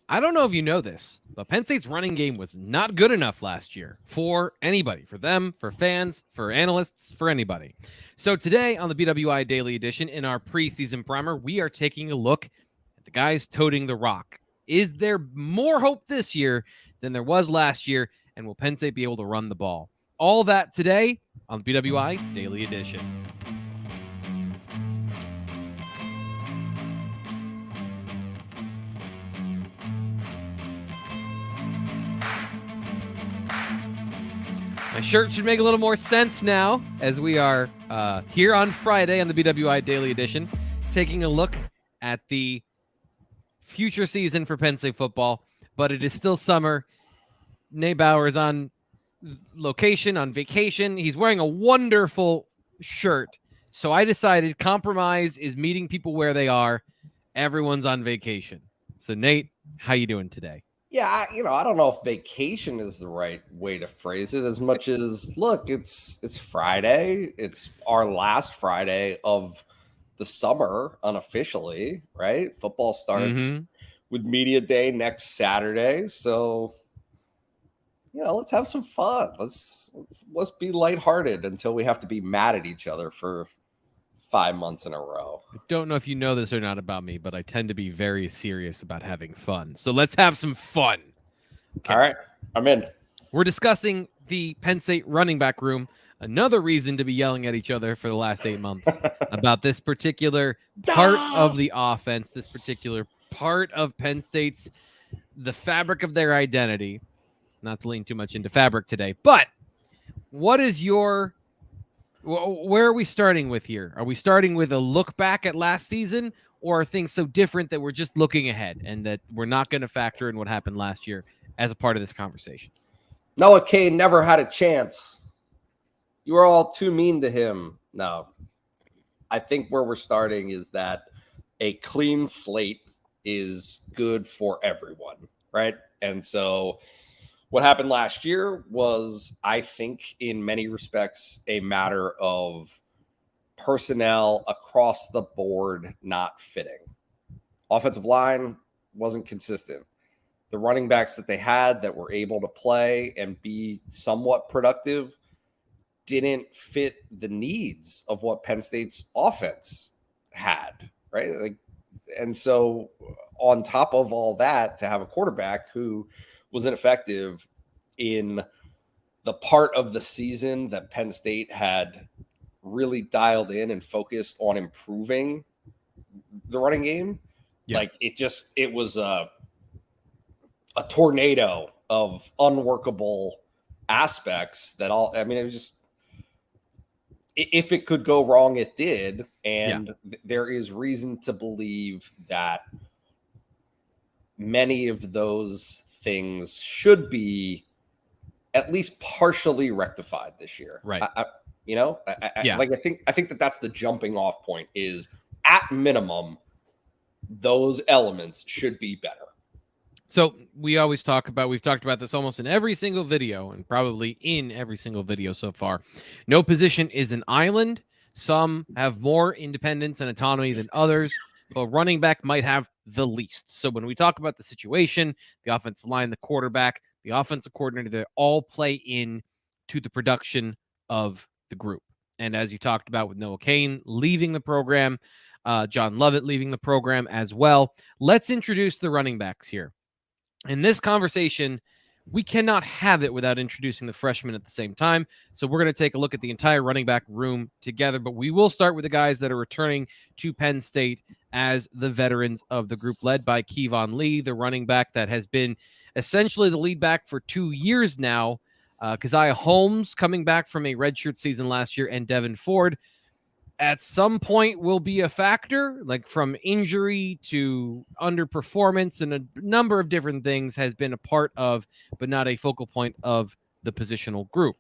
I don't know if you know this, but Penn State's running game was not good enough last year for anybody, for them, for fans, for analysts, for anybody. So today on the BWI Daily Edition, in our preseason primer, we are taking a look at the guys toting the rock. Is there more hope this year than there was last year, and will Penn State be able to run the ball? All that today on the BWI Daily Edition. My shirt should make a little more sense now as we are here on Friday on the BWI Daily Edition, taking a look at the future season for Penn State football, but it is still summer. Nate Bauer is on location, on vacation. He's wearing a wonderful shirt, so I decided compromise is meeting people where they are. Everyone's on vacation. So, Nate, how you doing today? Yeah, I don't know if vacation is the right way to phrase it as much as, look, it's Friday. It's our last Friday of the summer unofficially, right? Football starts with media day next Saturday. So, let's have some fun. Let's be lighthearted until we have to be mad at each other for 5 months in a row. I don't know if you know this or not about me, but I tend to be very serious about having fun. So let's have some fun. Okay. All right, I'm in. We're discussing the Penn State running back room. Another reason to be yelling at each other for the last 8 months about this particular part of the offense, this particular part of Penn State's, the fabric of their identity. Not to lean too much into fabric today, but what is where are we starting with here? Are we starting with a look back at last season, or are things so different that we're just looking ahead and that we're not going to factor in what happened last year as a part of this conversation? Noah Kane never had a chance. You were all too mean to him. No, I think where we're starting is that a clean slate is good for everyone, right? And so what happened last year was, I think, in many respects, a matter of personnel across the board not fitting. Offensive line wasn't consistent. The running backs that they had that were able to play and be somewhat productive didn't fit the needs of what Penn State's offense had, right? And so on top of all that, to have a quarterback who was ineffective in the part of the season that Penn State had really dialed in and focused on improving the running game. Yeah. It was a tornado of unworkable aspects that it was just, if it could go wrong, it did. And there is reason to believe that many of those things should be at least partially rectified this year. Right. I think that's the jumping off point is, at minimum, those elements should be better. So we've talked about this almost in every single video, and probably in every single video so far. No position is an island. Some have more independence and autonomy than others, but running back might have the least. So when we talk about the situation, the offensive line, the quarterback, the offensive coordinator, they all play in to the production of the group. And as you talked about with Noah Kane leaving the program, John Lovett leaving the program as well, let's introduce the running backs here. In this conversation, we cannot have it without introducing the freshmen at the same time. So we're going to take a look at the entire running back room together, but we will start with the guys that are returning to Penn State as the veterans of the group, led by Keyvone Lee, the running back that has been essentially the lead back for 2 years now. Kazaya Holmes coming back from a redshirt season last year, and Devin Ford at some point will be a factor, like from injury to underperformance and a number of different things has been a part of, but not a focal point of the positional group.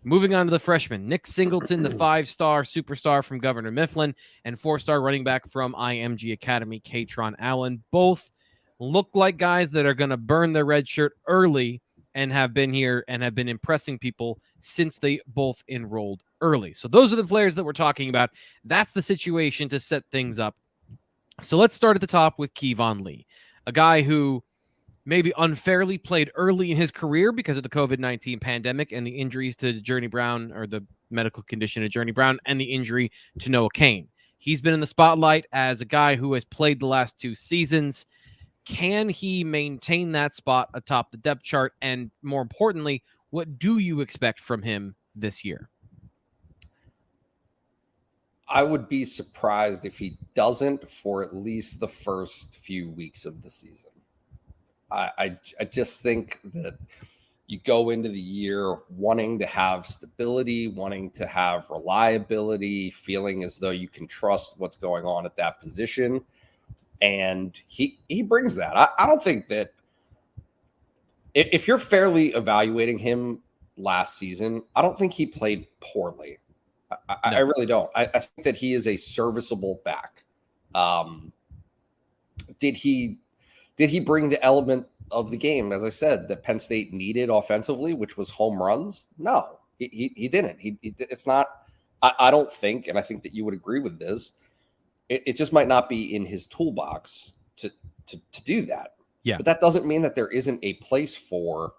Moving on to the freshmen, Nick Singleton, the 5-star superstar from Governor Mifflin, and 4-star running back from IMG Academy, Katron Allen. Both look like guys that are going to burn their red shirt early and have been here and have been impressing people since they both enrolled early. So those are the players that we're talking about. That's the situation to set things up. So let's start at the top with Keyvone Lee, a guy who maybe unfairly played early in his career because of the COVID-19 pandemic and the injuries to Journey Brown, or the medical condition of Journey Brown, and the injury to Noah Cain. He's been in the spotlight as a guy who has played the last 2 seasons. Can he maintain that spot atop the depth chart? And more importantly, what do you expect from him this year? I would be surprised if he doesn't for at least the first few weeks of the season. I just think that you go into the year wanting to have stability, wanting to have reliability, feeling as though you can trust what's going on at that position. And he brings that. I don't think that if you're fairly evaluating him last season, I don't think he played poorly. I really don't. I think that he is a serviceable back. Did he bring the element of the game, as I said, that Penn State needed offensively, which was home runs? No, he didn't. It's not. I don't think, and I think that you would agree with this. It just might not be in his toolbox to do that. Yeah, but that doesn't mean that there isn't a place for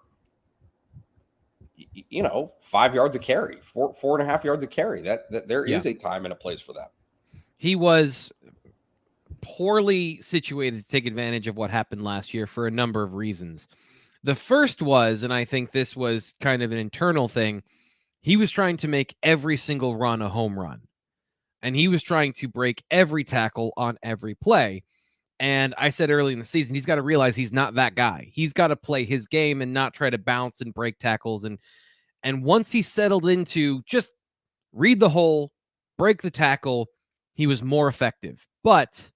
5 yards a carry, 4.5 yards a carry. That there is a time and a place for that. He was poorly situated to take advantage of what happened last year for a number of reasons. The first was, and I think this was kind of an internal thing, he was trying to make every single run a home run. And he was trying to break every tackle on every play. And I said early in the season, he's got to realize he's not that guy. He's got to play his game and not try to bounce and break tackles. And once he settled into just read the hole, break the tackle, he was more effective. But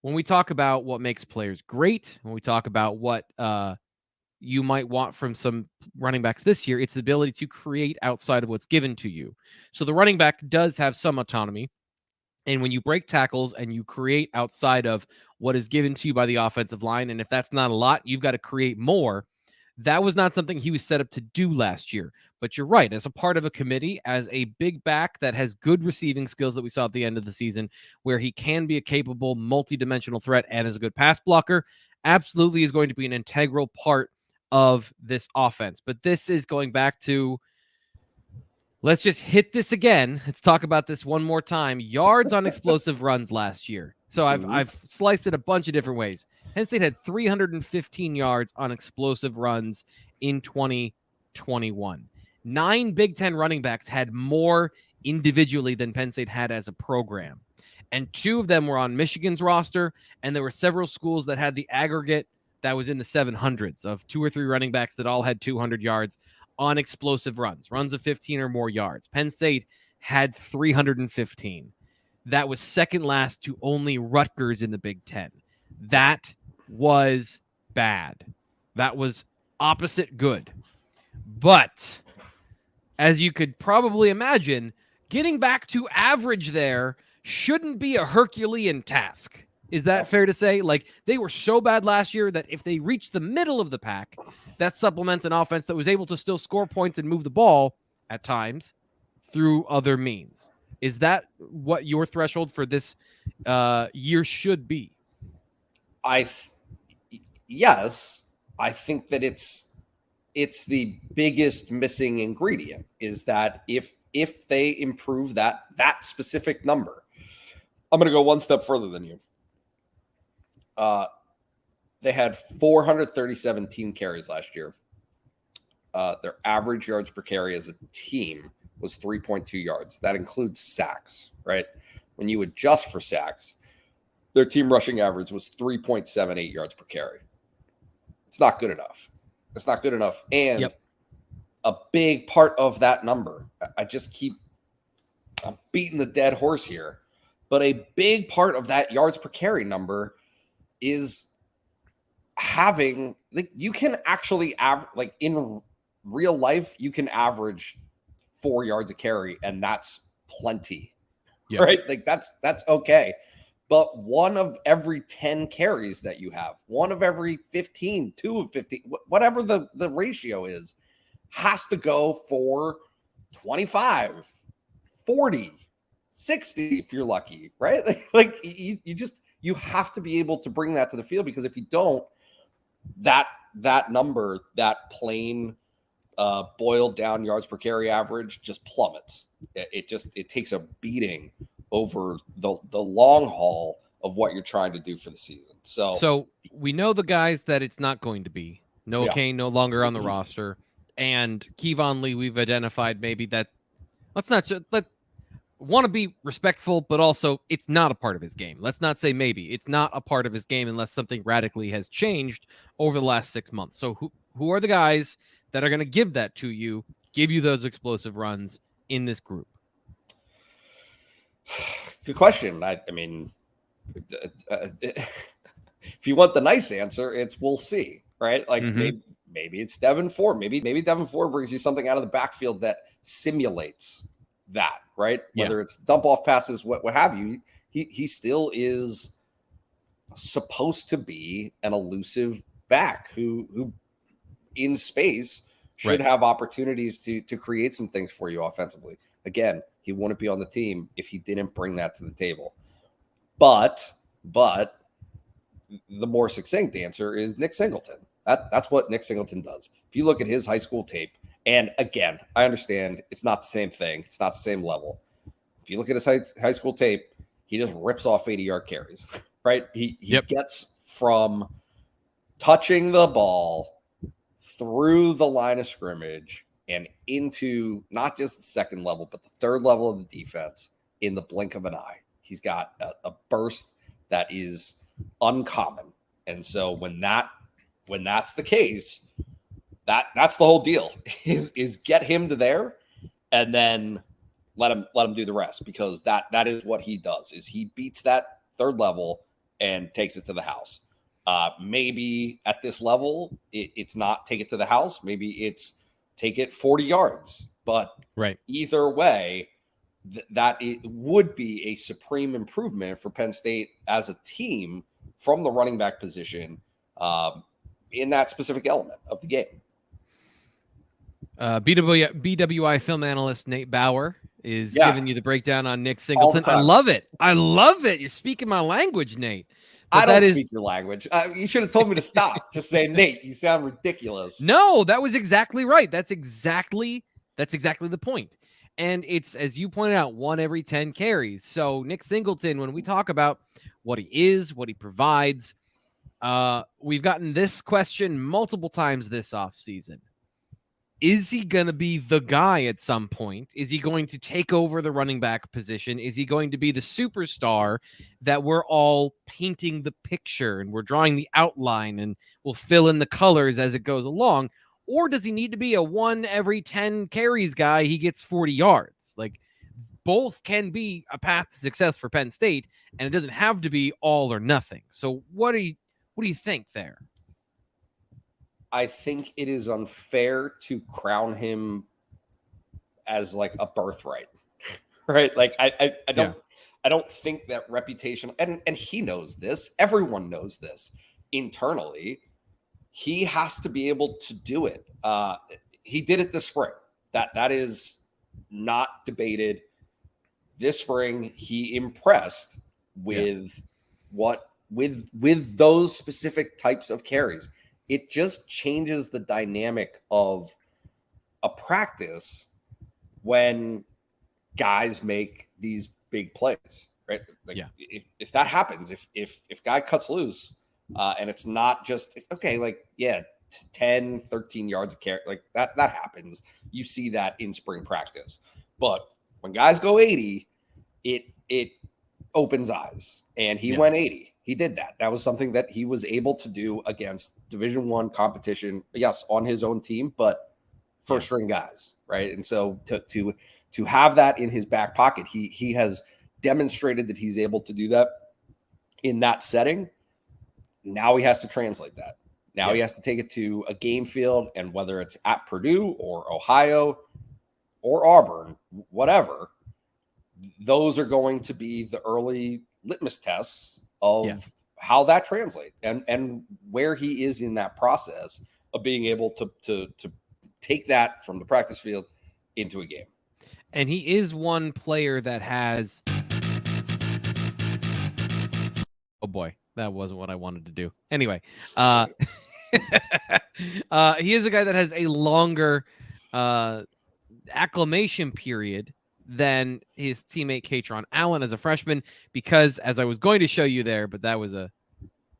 when we talk about what makes players great, when we talk about what you might want from some running backs this year, it's the ability to create outside of what's given to you. So the running back does have some autonomy. And when you break tackles and you create outside of what is given to you by the offensive line, and if that's not a lot, you've got to create more. That was not something he was set up to do last year. But you're right. As a part of a committee, as a big back that has good receiving skills that we saw at the end of the season, where he can be a capable, multi-dimensional threat and is a good pass blocker, absolutely is going to be an integral part of this offense. But this is going back to, let's just hit this again. Let's talk about this one more time. Yards on explosive runs last year. So I've sliced it a bunch of different ways. Penn State had 315 yards on explosive runs in 2021. 9 Big Ten running backs had more individually than Penn State had as a program. And 2 of them were on Michigan's roster, and there were several schools that had the aggregate that was in the 700s of 2 or 3 running backs that all had 200 yards on explosive runs of 15 or more yards. Penn State had 315. That was second last to only Rutgers in the Big Ten. That was bad. That was opposite good. But as you could probably imagine, getting back to average there shouldn't be a Herculean task. Is that fair to say? Like, they were so bad last year that if they reached the middle of the pack, that supplements an offense that was able to still score points and move the ball at times through other means. Is that what your threshold for this year should be? Yes. I think that it's the biggest missing ingredient is that if they improve that specific number, I'm going to go one step further than you. They had 437 team carries last year. Their average yards per carry as a team was 3.2 yards. That includes sacks, right? When you adjust for sacks, their team rushing average was 3.78 yards per carry. It's not good enough. It's not good enough. And a big part of that number, I'm beating the dead horse here, but a big part of that yards per carry number is having, like, you can actually like in real life, you can average 4 yards a carry, and that's plenty, right? Like that's okay. But 1 of every 10 carries that you have, 1 of every 15, 2 of 15, whatever the ratio is, has to go for 25, 40, 60 if you're lucky, right? Like you have to be able to bring that to the field, because if you don't, that number, that plain boiled down yards per carry average just plummets. It takes a beating over the long haul of what you're trying to do for the season. So we know the guys that it's not going to be. Noah Cain no longer on the roster, and Keyvone Lee, we've identified maybe that. Let's not want to be respectful, but also it's not a part of his game. Let's not say maybe it's not a part of his game unless something radically has changed over the last 6 months. So who are the guys that are going to give that to you, give you those explosive runs in this group? Good question. I mean, if you want the nice answer, it's we'll see, right? Like maybe it's Devin Ford. Maybe Devin Ford brings you something out of the backfield that simulates that, right? Whether it's dump off passes, what have you. He still is supposed to be an elusive back who in space should have opportunities to create some things for you offensively. Again, he wouldn't be on the team if he didn't bring that to the table. But the more succinct answer is Nick Singleton. That's what Nick Singleton does. If you look at his high school tape, and again, I understand it's not the same thing. It's not the same level. If you look at his high school tape, he just rips off 80-yard carries, right? He gets from touching the ball through the line of scrimmage and into not just the second level, but the third level of the defense in the blink of an eye. He's got a burst that is uncommon. And so when that's the case, that's the whole deal is get him to there and then let him do the rest, because that is what he does, is he beats that third level and takes it to the house. Maybe at this level, it's not take it to the house. Maybe it's take it 40 yards. But either way, that it would be a supreme improvement for Penn State as a team from the running back position in that specific element of the game. BWI film analyst Nate Bauer is giving you the breakdown on Nick Singleton. I love it. You're speaking my language, Nate. But I don't speak your language. You should have told me to stop. Just say, Nate, you sound ridiculous. No, that was exactly right. That's exactly the point. And it's, as you pointed out, 1 every 10 carries. So Nick Singleton, when we talk about what he is, what he provides, we've gotten this question multiple times this offseason. Is he going to be the guy at some point? Is he going to take over the running back position? Is he going to be the superstar that we're all painting the picture and we're drawing the outline and we'll fill in the colors as it goes along? Or does he need to be a 1 every 10 carries guy? He gets 40 yards. Like, both can be a path to success for Penn State, and it doesn't have to be all or nothing. So what do you think there? I think it is unfair to crown him as like a birthright, right? Like I don't think that reputation, and he knows this. Everyone knows this internally. He has to be able to do it. He did it this spring. That is not debated. This spring, he impressed with with those specific types of carries. It just changes the dynamic of a practice when guys make these big plays, right? Like if that happens, if guy cuts loose and it's not just, okay, like, 10, 13 yards of carry, like that happens. You see that in spring practice. But when guys go 80, it opens eyes. And he went 80. He did that. That was something that he was able to do against Division I competition. Yes, on his own team, but first string guys, right? And so to have that in his back pocket, he has demonstrated that he's able to do that in that setting. Now he has to translate that. Now he has to take it to a game field, and whether it's at Purdue or Ohio or Auburn, whatever, those are going to be the early litmus tests of how that translates and where he is in that process of being able to take that from the practice field into a game. And he is one player that has, oh boy, that wasn't what I wanted to do. Anyway, He is a guy that has a longer acclimation period than his teammate Katron Allen as a freshman, because, as I was going to show you there, but that was a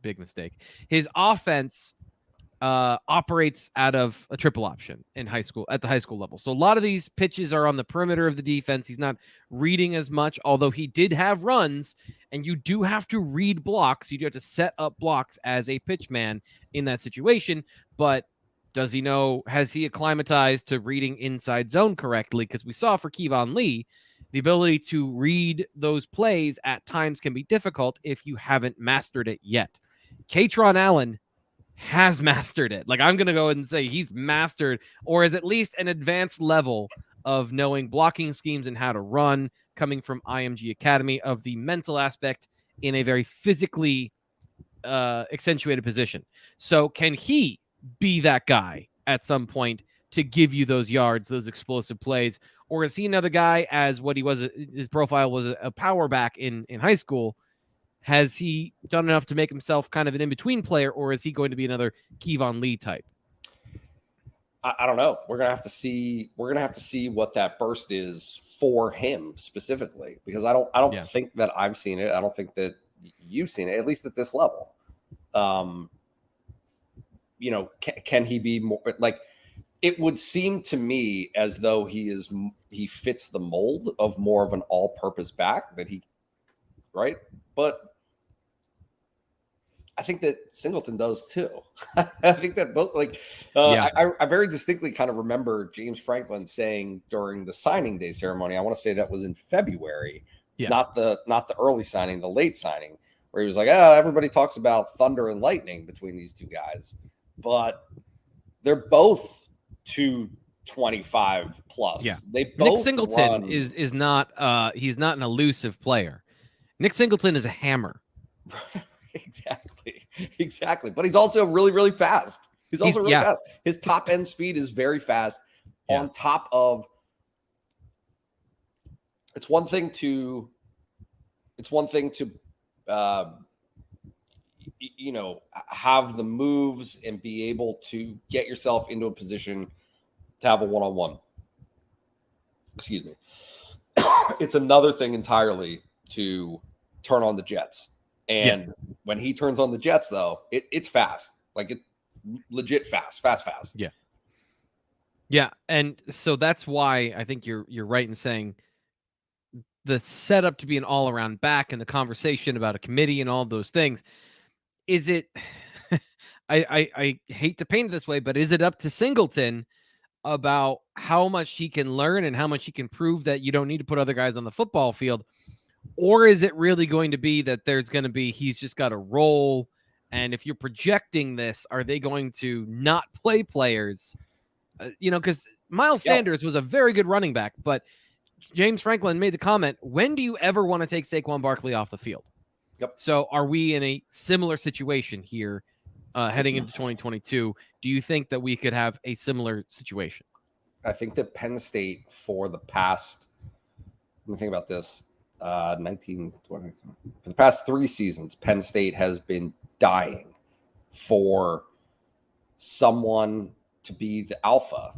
big mistake, his offense operates out of a triple option in high school, at the high school level. So a lot of these pitches are on the perimeter of the defense. He's not reading as much, although he did have runs, and you do have to read blocks. You do have to set up blocks as a pitch man in that situation. But does he know, has he acclimatized to reading inside zone correctly? Because we saw for Keyvone Lee, the ability to read those plays at times can be difficult if you haven't mastered it yet. Katron Allen has mastered it. Like, I'm going to go ahead and say he's mastered, or is at least an advanced level of knowing blocking schemes and how to run, coming from IMG Academy, of the mental aspect in a very physically accentuated position. So can he be that guy at some point to give you those yards, those explosive plays? Or is he another guy, as what he was, his profile was a power back in high school? Has he done enough to make himself kind of an in-between player, or is he going to be another Keyvone Lee type? I don't know. We're gonna have to see. We're gonna have to see what that burst is for him specifically, because I don't think that I've seen it. I don't think that you've seen it, at least at this level. Can he be more like? It would seem to me as though he fits the mold of more of an all-purpose back, that he, right? But I think that Singleton does too. I think that both, I very distinctly kind of remember James Franklin saying during the signing day ceremony, I want to say that was in February, not the early signing, the late signing, where he was like, everybody talks about thunder and lightning between these two guys, but they're both 225 plus. Yeah. They both Nick Singleton is not he's not an elusive player. Nick Singleton is a hammer. Exactly. But he's also really, really fast. He's also really fast. His top end speed is very fast. On top of, it's one thing to have the moves and be able to get yourself into a position to have a one-on-one. Excuse me. It's another thing entirely to turn on the jets. And when he turns on the jets, though, it's fast. Like, it legit fast. Yeah. Yeah. And so that's why I think you're right in saying the setup to be an all-around back, and the conversation about a committee and all those things. Is it I hate to paint it this way, but is it up to Singleton about how much he can learn and how much he can prove that you don't need to put other guys on the football field? Or is it really going to be that he's just got a role? And if you're projecting this, are they going to not play players? Because Miles Sanders was a very good running back, but James Franklin made the comment, when do you ever want to take Saquon Barkley off the field? Yep. So are we in a similar situation here heading into 2022? Do you think that we could have a similar situation? I think that Penn State, for the past, let me think about this, 19, 20, for the past 3 seasons, Penn State has been dying for someone to be the alpha,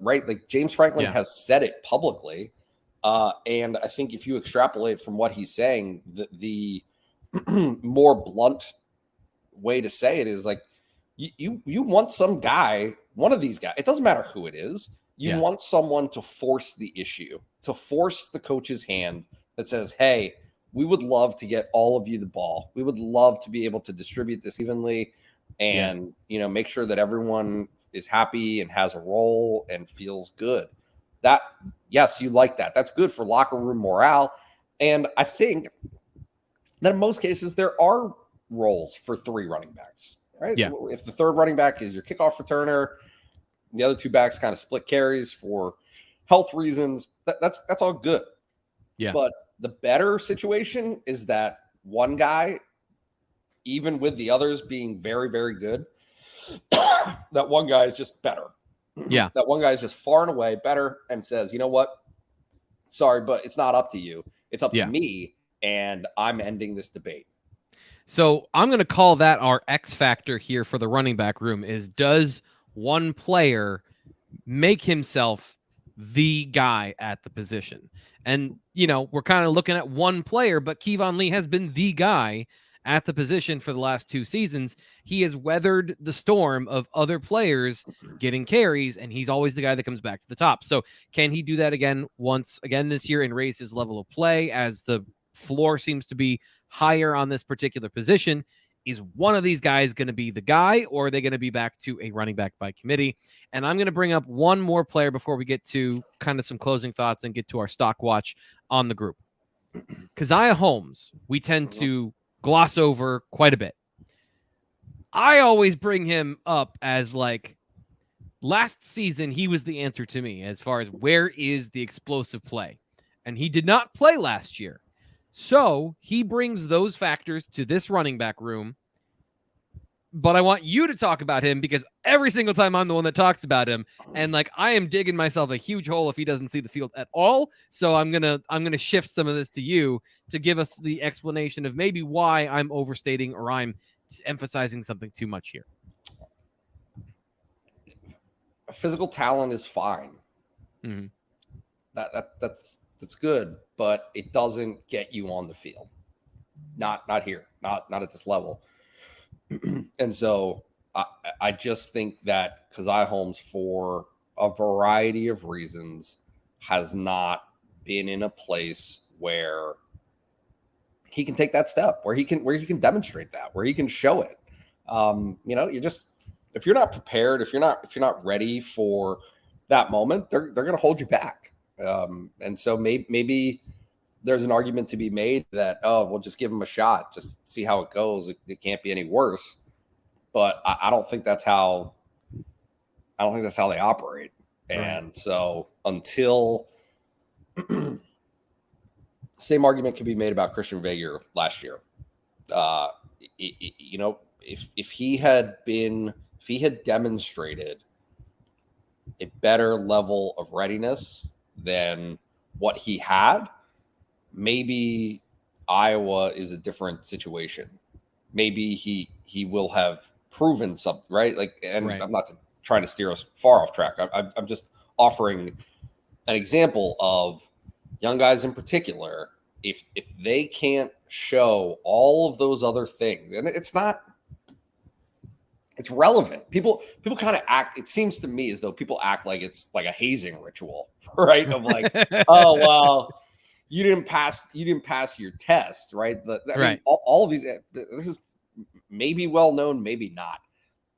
right? Like, James Franklin has said it publicly. And I think if you extrapolate from what he's saying, the more blunt way to say it is like, you want some guy, one of these guys, it doesn't matter who it is. You want someone to force the issue, to force the coach's hand that says, hey, we would love to get all of you the ball. We would love to be able to distribute this evenly and, make sure that everyone is happy and has a role and feels good. That, yes, you like that. That's good for locker room morale. And I think that in most cases there are roles for 3 running backs, right? Yeah. If the third running back is your kickoff returner, the other 2 backs kind of split carries for health reasons, that's all good. Yeah. But the better situation is that one guy, even with the others being very, very good, that one guy is just better. Yeah. That one guy is just far and away better and says, you know what? Sorry, but it's not up to you. It's up to me, and I'm ending this debate. So I'm going to call that our X factor here for the running back room is, does one player make himself the guy at the position? And, we're kind of looking at one player, but Keyvone Lee has been the guy at the position for the last 2 seasons. He has weathered the storm of other players getting carries, and he's always the guy that comes back to the top. So can he do that once again this year and raise his level of play, as the floor seems to be higher on this particular position? Is one of these guys going to be the guy, or are they going to be back to a running back by committee? And I'm going to bring up one more player before we get to kind of some closing thoughts and get to our stock watch on the group. Kazaya Holmes, we tend to gloss over quite a bit. I always bring him up as like, last season, he was the answer to me as far as where is the explosive play. And he did not play last year. So he brings those factors to this running back room. But I want you to talk about him, because every single time I'm the one that talks about him, and like, I am digging myself a huge hole if he doesn't see the field at all. So I'm gonna shift some of this to you to give us the explanation of maybe why I'm overstating or I'm emphasizing something too much here. Physical talent is fine. Mm-hmm. That's good, but it doesn't get you on the field. Not here. Not at this level. And so I just think that Kazaya Holmes, for a variety of reasons, has not been in a place where he can take that step, where he can demonstrate that, where he can show it. If you're not prepared, if you're not ready for that moment, they're going to hold you back. And so maybe there's an argument to be made that, we'll just give him a shot, just see how it goes. It can't be any worse. But I don't think that's how they operate. And so until same argument could be made about Christian Veger last year. If he had demonstrated a better level of readiness than what he had, maybe Iowa is a different situation. Maybe he will have proven something, right? Right. I'm not trying to steer us far off track. I'm just offering an example of young guys in particular. If they can't show all of those other things, and it's relevant. People kind of act. It seems to me as though people act like it's like a hazing ritual, right? Of like, oh well, you didn't pass your test, right? I mean, all of these. This is maybe well known, maybe not.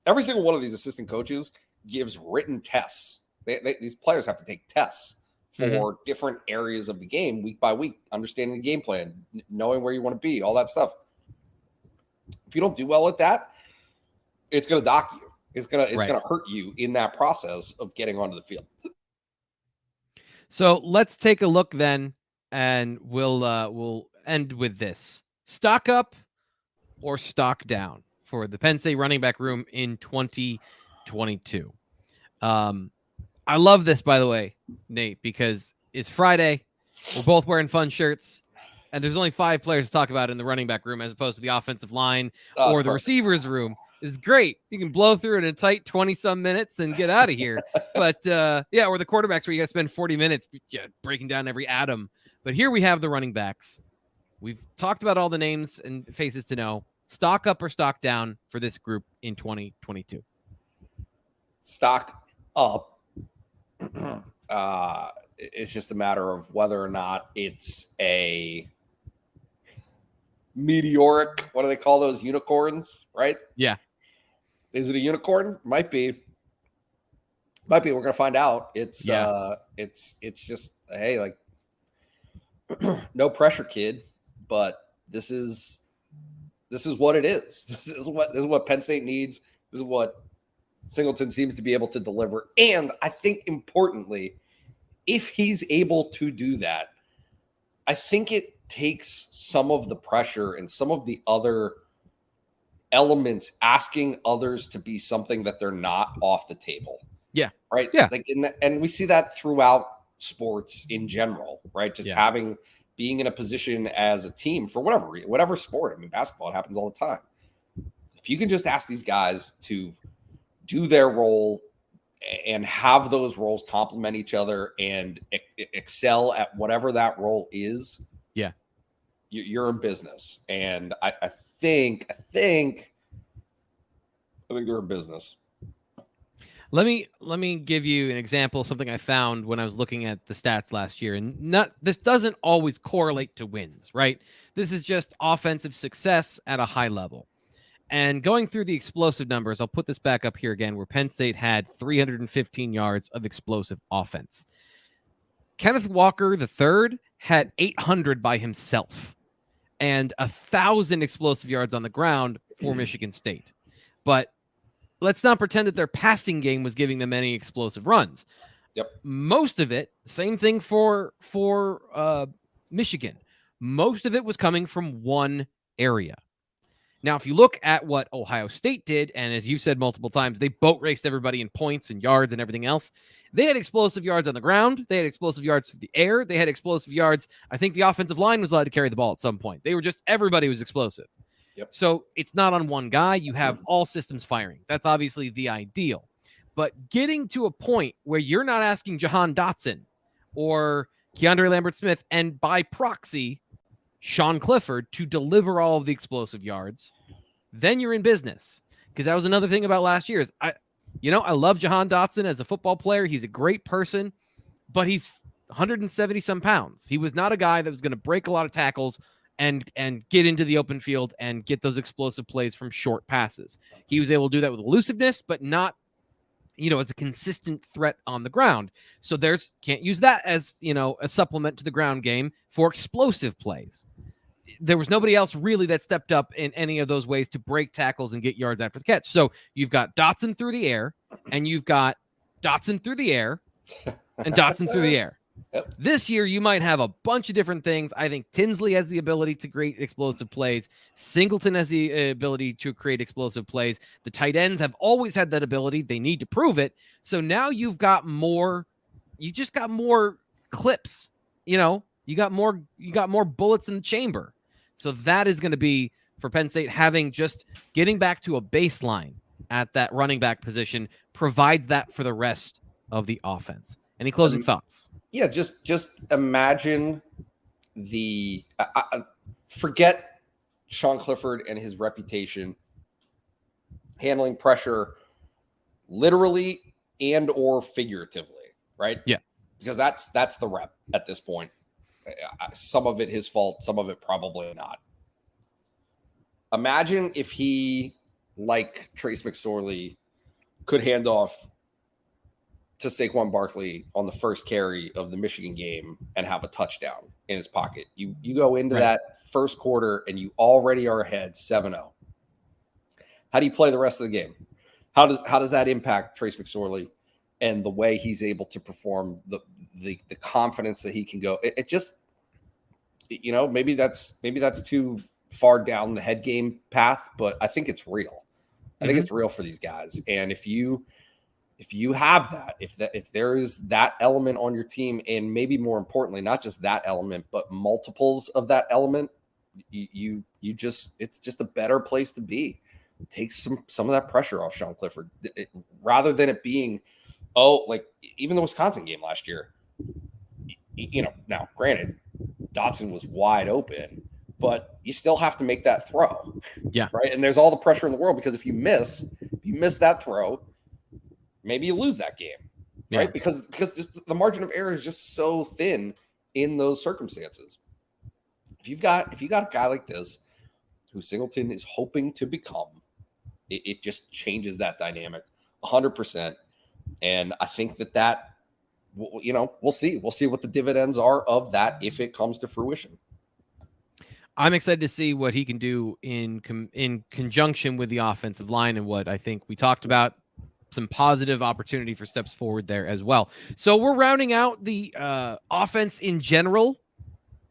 Every single one of these assistant coaches gives written tests. These players have to take tests for different areas of the game, week by week, understanding the game plan, knowing where you want to be, all that stuff. If you don't do well at that, it's going to dock you. It's going to hurt you in that process of getting onto the field. So let's take a look then, and we'll end with this: stock up or stock down for the Penn State running back room in 2022. I love this, by the way, Nate, because it's Friday. We're both wearing fun shirts, and there's only 5 players to talk about in the running back room as opposed to the offensive line or the receivers room. It's great. You can blow through it in a tight 20-some minutes and get out of here. But, or the quarterbacks where you got to spend 40 minutes breaking down every atom. But here we have the running backs. We've talked about all the names and faces to know. Stock up or stock down for this group in 2022? Stock up. It's just a matter of whether or not it's a meteoric, what do they call those, unicorns, right? Yeah. Is it a unicorn? Might be. We're gonna find out. It's just, hey, like, no pressure, kid, but this is what it is. This is what Penn State needs. This is what Singleton seems to be able to deliver. And I think importantly, if he's able to do that, I think it takes some of the pressure and some of the other elements, asking others to be something that they're not, off the table. Yeah. Right. Yeah. And we see that throughout sports in general, right? Just having being in a position as a team for whatever sport. I mean, basketball, it happens all the time. If you can just ask these guys to do their role and have those roles complement each other and excel at whatever that role is, yeah, you're in business. And I think they're in business. Let me give you an example of something I found when I was looking at the stats last year. And this doesn't always correlate to wins, right? This is just offensive success at a high level. And going through the explosive numbers, I'll put this back up here again, where Penn State had 315 yards of explosive offense. Kenneth Walker III had 800 by himself and 1,000 explosive yards on the ground for Michigan State. But let's not pretend that their passing game was giving them any explosive runs. Yep. Most of it, same thing for Michigan. Most of it was coming from one area. Now, if you look at what Ohio State did, and as you've said multiple times, they boat raced everybody in points and yards and everything else. They had explosive yards on the ground. They had explosive yards through the air. They had explosive yards. I think the offensive line was allowed to carry the ball at some point. Everybody was explosive. Yep. So it's not on one guy. You have all systems firing. That's obviously the ideal. But getting to a point where you're not asking Jahan Dotson or Keandre Lambert-Smith and by proxy Sean Clifford to deliver all of the explosive yards, then you're in business. Because that was another thing about last year. I love Jahan Dotson as a football player. He's a great person, but he's 170 some pounds. He was not a guy that was going to break a lot of tackles and get into the open field and get those explosive plays from short passes. He was able to do that with elusiveness, but not, as a consistent threat on the ground. So can't use that as, a supplement to the ground game for explosive plays. There was nobody else really that stepped up in any of those ways to break tackles and get yards after the catch. So you've got Dotson through the air, and you've got Dotson through the air, and Dotson through the air. Yep. This year, you might have a bunch of different things. I think Tinsley has the ability to create explosive plays. Singleton has the ability to create explosive plays. The tight ends have always had that ability. They need to prove it. So now you've got more. You just got more clips. You got more bullets in the chamber. So that is going to be for Penn State getting back to a baseline at that running back position provides that for the rest of the offense. Any closing thoughts? Yeah, just imagine forget Sean Clifford and his reputation handling pressure literally and or figuratively, right? Yeah. Because that's the rep at this point. Some of it his fault, some of it probably not. Imagine if he, like Trace McSorley, could hand off to Saquon Barkley on the first carry of the Michigan game and have a touchdown in his pocket. You go into that first quarter and you already are ahead 7-0. How do you play the rest of the game? How does that impact Trace McSorley and the way he's able to perform, the confidence that he can go? It just, maybe that's too far down the head game path, but I think it's real. I think it's real for these guys. And if you have that, if there is that element on your team, and maybe more importantly, not just that element, but multiples of that element, it's just a better place to be. It takes some of that pressure off Sean Clifford, rather than it being, like even the Wisconsin game last year, now granted, Dotson was wide open, but you still have to make that throw. Yeah. Right. And there's all the pressure in the world, because if you miss that throw, maybe you lose that game, right? Because just the margin of error is just so thin in those circumstances. If you've got a guy like this, who Singleton is hoping to become, it just changes that dynamic 100%. And I think that we'll see what the dividends are of that if it comes to fruition. I'm excited to see what he can do in conjunction with the offensive line, and what I think we talked about. Some positive opportunity for steps forward there as well. So we're rounding out the offense in general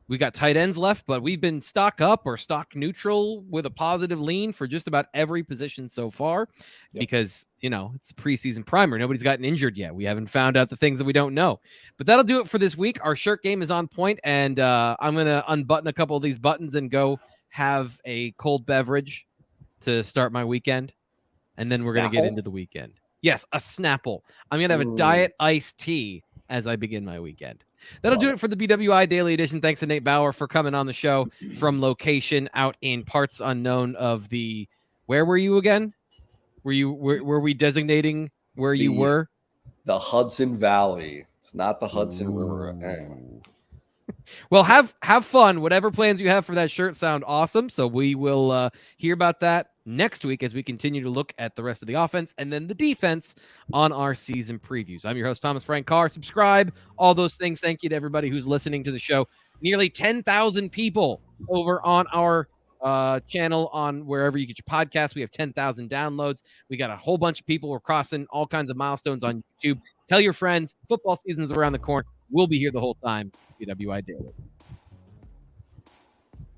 We got tight ends left, but we've been stock up or stock neutral with a positive lean for just about every position so far because, it's a preseason primer. Nobody's gotten injured yet. We haven't found out the things that we don't know. But that'll do it for this week. Our shirt game is on point, and I'm going to unbutton a couple of these buttons and go have a cold beverage to start my weekend. And then we're going to get into the weekend. Yes, a Snapple. I'm going to have a diet iced tea as I begin my weekend. That'll do it for the BWI Daily Edition. Thanks to Nate Bauer for coming on the show from location out in parts unknown of the. Where were you again? Were we designating where you were? The Hudson Valley. It's not the Hudson River. Well, have fun. Whatever plans you have for that shirt sound awesome. So we will hear about that next week as we continue to look at the rest of the offense and then the defense on our season previews. I'm your host, Thomas Frank Carr. Subscribe, all those things. Thank you to everybody who's listening to the show. Nearly 10,000 people over on our channel on wherever you get your podcast. We have 10,000 downloads. We got a whole bunch of people. We're crossing all kinds of milestones on YouTube. Tell your friends. Football season's around the corner. We'll be here the whole time. BWI Daily.